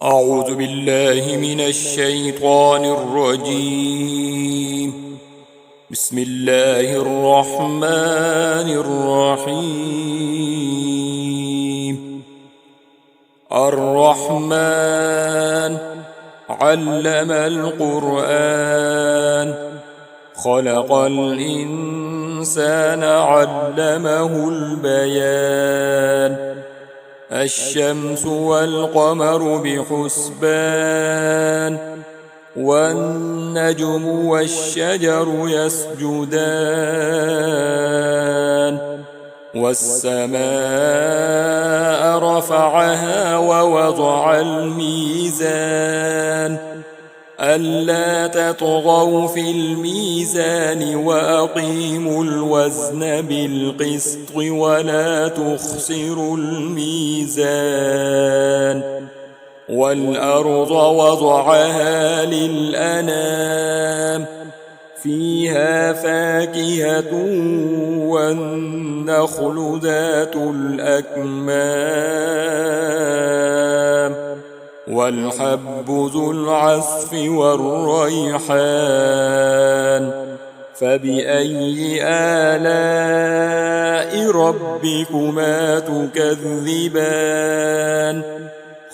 أعوذ بالله من الشيطان الرجيم. بسم الله الرحمن الرحيم. الرحمن علم القرآن، خلق الإنسان علمه البيان. الشمس والقمر بحسبان، والنجم والشجر يسجدان. والسماء رفعها ووضع الميزان، ألا تطغوا في الميزان وأقيموا الوزن بالقسط ولا تخسروا الميزان. والأرض وضعها للأنام، فيها فاكهة والنخل ذات الأكمام، والحب ذو العصف والريحان. فبأي آلاء ربكما تكذبان؟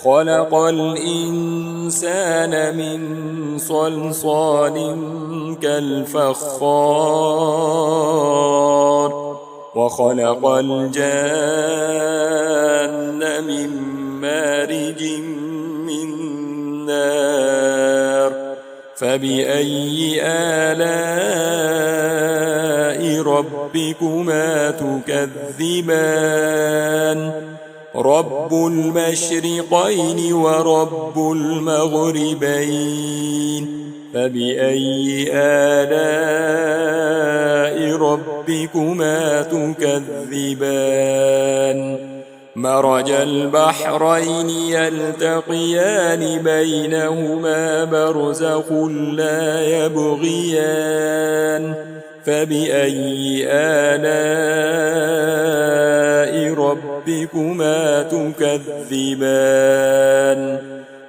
خلق الإنسان من صلصال كالفخار، وخلق الجان من مارج من نار. فبأي آلاء ربكما تكذبان؟ رب المشرقين ورب المغربين. فبأي آلاء ربكما تكذبان؟ مرج البحرين يلتقيان بينهما برزخ لا يبغيان. فبأي آلاء ربكما تكذبان؟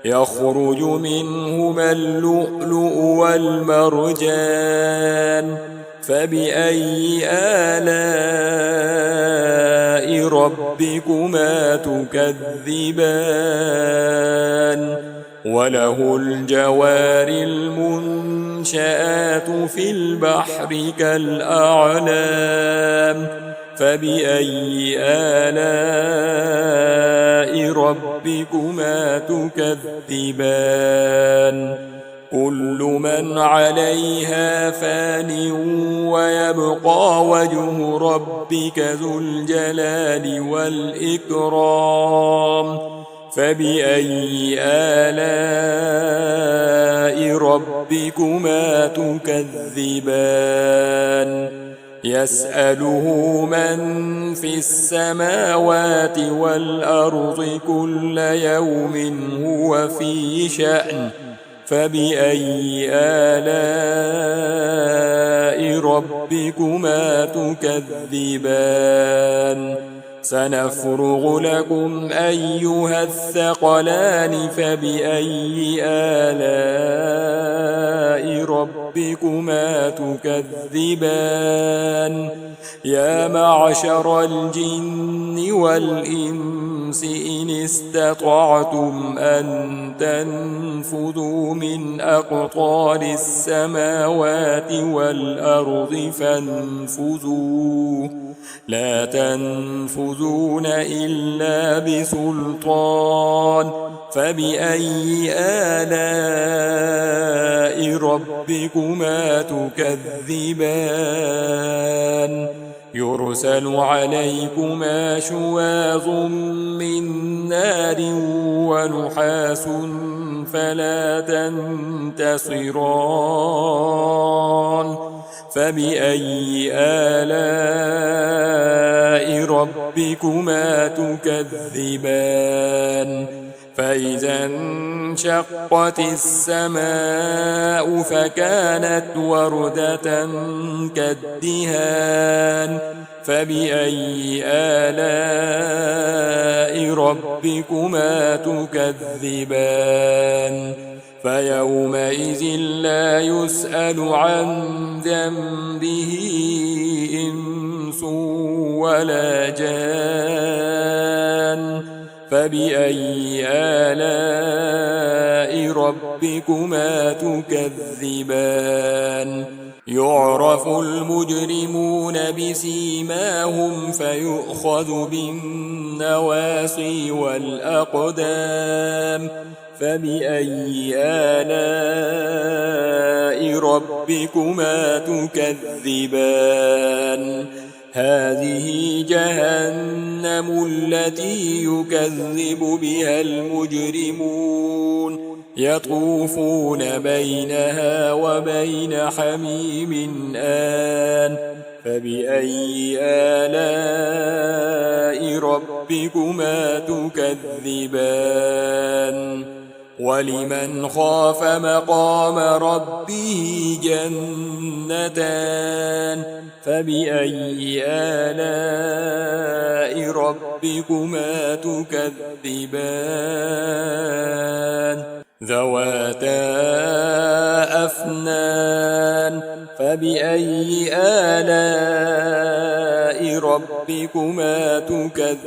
يخرج منهما اللؤلؤ والمرجان. فبأي آلاء ربكما تكذبان؟ وله الجوار المنشآت في البحر كالأعلام. فبأي آلاء ربكما تكذبان؟ كل من عليها فان ويبقى وجه ربك ذو الجلال والإكرام. فبأي آلاء ربكما تكذبان؟ يسأله من في السماوات والأرض كل يوم هو في شأن. فبأي آلاء ربكما تكذبان؟ سنفرغ لكم أيها الثقلان. فبأي آلاء ربكما تكذبان؟ يا معشر الجن والإنس إن استطعتم أن تنفذوا من أقطار السماوات والأرض فانفذوا، لا تنفذون إلا بسلطان. فبأي آلاء ربكما تكذبان؟ يرسل عليكما شواظ من نار ونحاس فلا تنتصران. فبأي آلاء ربكما تكذبان؟ فإذا انشقت السماء فكانت وردة كالدهان. فبأي آلاء ربكما تكذبان فيومئذ لا يسأل عن ذنبه إنس ولا جان فبأي آلاء ربكما تكذبان يعرف المجرمون بسيماهم فيؤخذ بالنواصي والأقدام فبأي آلاء ربكما تكذبان هذه جهنم التي يكذب بها المجرمون يطوفون بينها وبين حميم آن فبأي آلاء ربكما تكذبان ولمن خاف مقام ربه جنتان فبأي آلاء ربكما تكذبان ذواتا أفنان فبأي آلاء ربكما تكذبان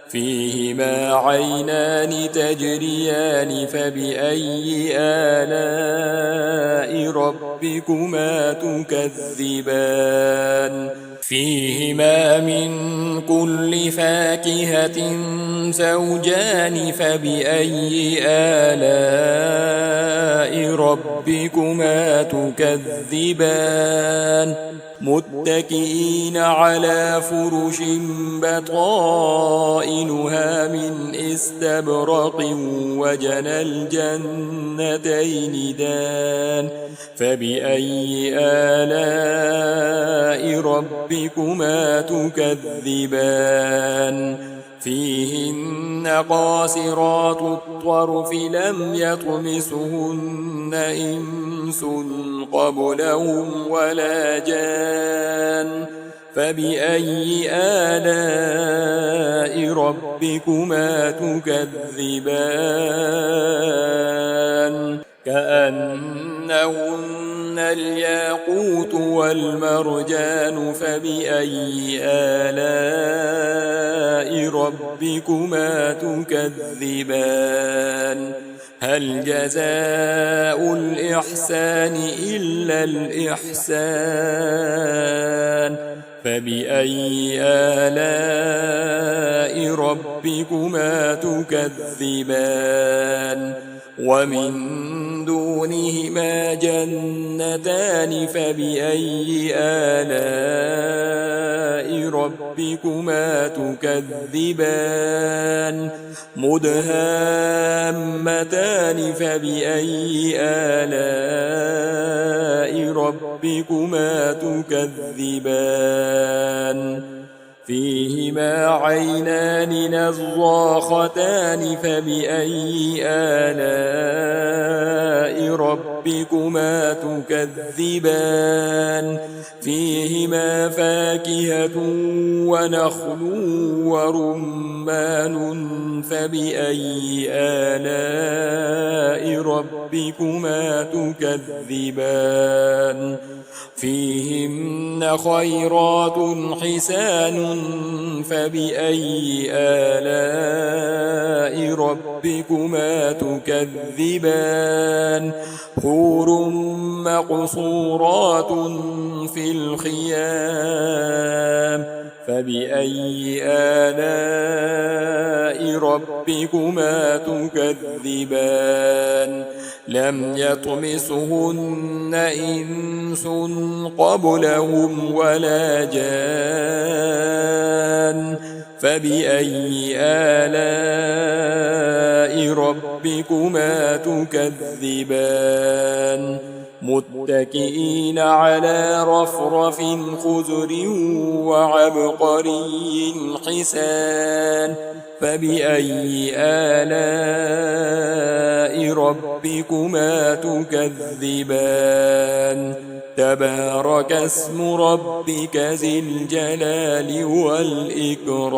فيهما عينان تجريان فبأي آلاء ربكما تكذبان فيهما من كل فاكهة زوجان فبأي آلاء ربكما تكذبان متكئين على فرش بطائنها من استبرق وجنى الجنتين دان فبأي آلاء ربكما تكذبان فيهن قاصرات الطرف لم يطمسهن إنس قبلهم ولا جان فبأي آلاء ربكما تكذبان كأنهن الياقوت والمرجان فبأي آلاء ربكما تكذبان هل جزاء الإحسان إلا الإحسان فبأي آلاء ربكما تكذبان ومن دونهما جنتان فبأي آلاء ربكما تكذبان مدهامتان فبأي آلاء ربكما تكذبان فيهما عينان نضاختان فبأي آلاء ربكما تكذبان فيهما فاكهة ونخل ورمان فبأي آلاء ربكما تكذبان فيهن خيرات حسان فبأي آلاء ربكما تكذبان حور مقصورات في الخيام فبأي آلاء ربكما تكذبان لم يطمسهن إنس قبلهم ولا جان فبأي آلاء ربكما تكذبان متكئين على رفرف خضر وعبقري حسان فبأي آلاء ربكما تكذبان تبارك اسم ربك ذي الجلال والإكرام